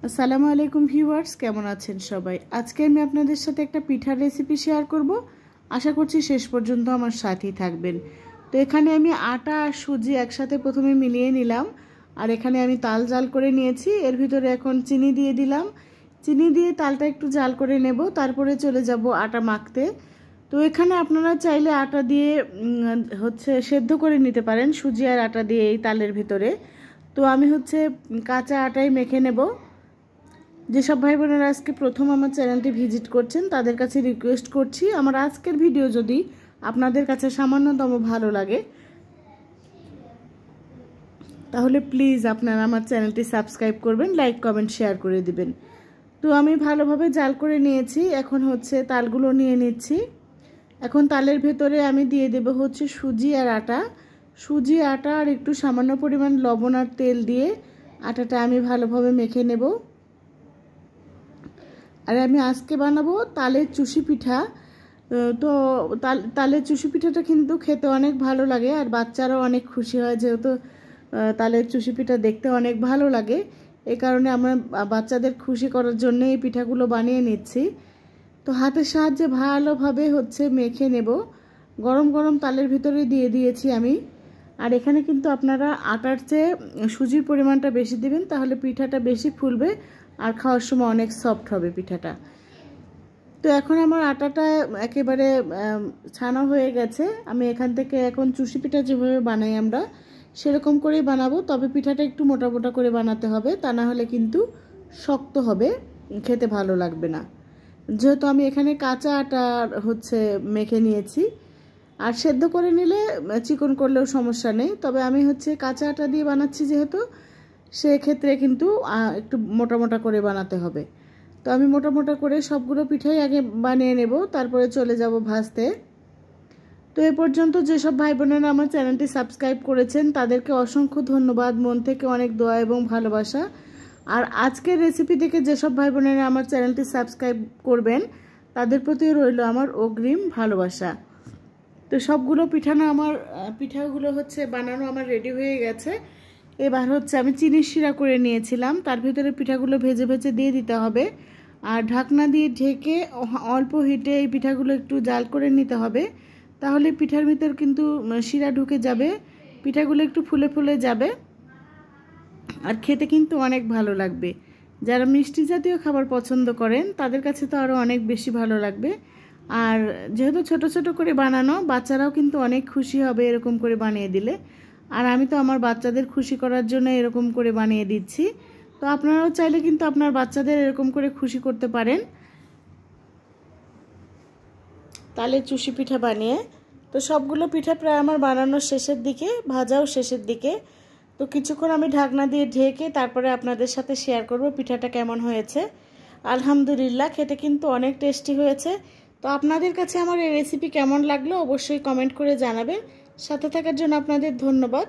আসসালামু আলাইকুম ভিউয়ার্স, কেমন আছেন সবাই? আজকে আমি আপনাদের সাথে একটা পিঠার রেসিপি শেয়ার করব। আশা করছি শেষ পর্যন্ত আমার সাথেই থাকবেন। তো এখানে আমি আটা আর সুজি একসাথে প্রথমে মিলিয়ে নিলাম, আর এখানে আমি তাল জাল করে নিয়েছি। এর ভিতরে এখন চিনি দিয়ে দিলাম। চিনি দিয়ে তালটা একটু জাল করে নেব, তারপরে চলে যাব আটা মাখতে। তো এখানে আপনারা চাইলে আটা দিয়ে সেদ্ধ করে নিতে পারেন, সুজি আর আটা দিয়ে এই তালের ভিতরে। তো আমি কাঁচা আটাই মেখে নেব। যেসব ভাই বোনেরা আজকে প্রথম আমার চ্যানেলটি ভিজিট করছেন তাদের কাছে রিকোয়েস্ট করছি, আমার আজকের ভিডিও যদি আপনাদের কাছে সামান্যতম ভালো লাগে তাহলে প্লিজ আপনারা আমার চ্যানেলটি সাবস্ক্রাইব করবেন, লাইক কমেন্ট শেয়ার করে দিবেন। তো আমি ভালোভাবে জাল করে নিয়েছি। এখন তালগুলো নিয়ে নিচ্ছি। এখন তালের ভেতরে আমি দিয়ে দেব সুজি আর আটা। সুজি, আটা আর একটু সামান্য পরিমাণ লবণ আর তেল দিয়ে আটাটা আমি ভালোভাবে মেখে নেব। আর আমি আজকে বানাবো তালের চুষি পিঠা। তো তালের চুষি পিঠাটা কিন্তু খেতে অনেক ভালো লাগে, আর বাচ্চারাও অনেক খুশি হয়, যেহেতু তালের চুষি পিঠা দেখতে অনেক ভালো লাগে। এই কারণে আমরা বাচ্চাদের খুশি করার জন্য এই পিঠাগুলো বানিয়ে নিচ্ছি। তো হাতের সাহায্যে ভালোভাবে মেখে নেব। গরম গরম তালের ভিতরে দিয়ে দিয়েছি আমি। আর এখানে কিন্তু আপনারা আটার চেয়ে সুজির পরিমাণটা বেশি দিবেন, তাহলে পিঠাটা বেশি ফুলবে আর খাওয়ার সময় অনেক সফট হবে পিঠাটা। তো এখন আমার আটাটা একেবারে ছানা হয়ে গেছে। আমি এখান থেকে এখন চুষি পিঠা যেভাবে বানাই আমরা সেরকম করেই বানাবো, তবে পিঠাটা একটু মোটা মোটা করে বানাতে হবে, তা না হলে কিন্তু শক্ত হবে, খেতে ভালো লাগবে না। যেহেতু আমি এখানে কাঁচা আটা মেখে নিয়েছি, আর সেদ্ধ করে নিলে চিকন করলেও সমস্যা নেই, তবে আমি কাঁচা আটা দিয়ে বানাচ্ছি যেহেতু, সেক্ষেত্রে কিন্তু একটু মোটা মোটা করে বানাতে হবে। তো আমি মোটা মোটা করে সবগুলো পিঠাই আগে বানিয়ে নেব, তারপরে চলে যাব ভাজতে। তো এ পর্যন্ত যেসব ভাই বোনেরা আমার চ্যানেলটি সাবস্ক্রাইব করেছেন তাদেরকে অসংখ্য ধন্যবাদ, মন থেকে অনেক দোয়া এবং ভালোবাসা। আর আজকের রেসিপি দেখে যেসব ভাই বোনেরা আমার চ্যানেলটি সাবস্ক্রাইব করবেন তাদের প্রতিও রইল আমার অগ্রিম ভালোবাসা। তো সবগুলো পিঠাগুলো বানানো আমার রেডি হয়ে গেছে। এবার আমি চিনির শিরা করে নিয়েছিলাম, তার ভিতরে পিঠাগুলো ভেজে ভেজে দিয়ে দিতে হবে, আর ঢাকনা দিয়ে ঢেকে অল্প হিটে এই পিঠাগুলো একটু জাল করে নিতে হবে, তাহলে পিঠার ভিতর কিন্তু শিরা ঢুকে যাবে, পিঠাগুলো একটু ফুলে ফুলে যাবে আর খেতে কিন্তু অনেক ভালো লাগবে। যারা মিষ্টি জাতীয় খাবার পছন্দ করেন তাদের কাছে তো আরও অনেক বেশি ভালো লাগবে। আর যেহেতু ছোট ছোট করে বানানো, বাচ্চারাও কিন্তু অনেক খুশি হবে এরকম করে বানিয়ে দিলে। আর আমি তো আমার বাচ্চাদের খুশি করার জন্য এরকম করে বানিয়ে দিচ্ছি। তো আপনারাও চাইলে কিন্তু আপনার বাচ্চাদের এরকম করে খুশি করতে পারেন তালের চুষি পিঠা বানিয়ে। তো সবগুলো পিঠা প্রায় আমার বানানোর শেষের দিকে, ভাজাও শেষের দিকে। তো কিছুক্ষণ আমি ঢাকনা দিয়ে ঢেকে তারপরে আপনাদের সাথে শেয়ার করব পিঠাটা কেমন হয়েছে। আলহামদুলিল্লাহ, খেতে কিন্তু অনেক টেস্টি হয়েছে। তো আপনাদের কাছে আমার এই রেসিপি কেমন লাগলো অবশ্যই কমেন্ট করে জানাবেন। সাথে থাকার জন্য আপনাদের ধন্যবাদ।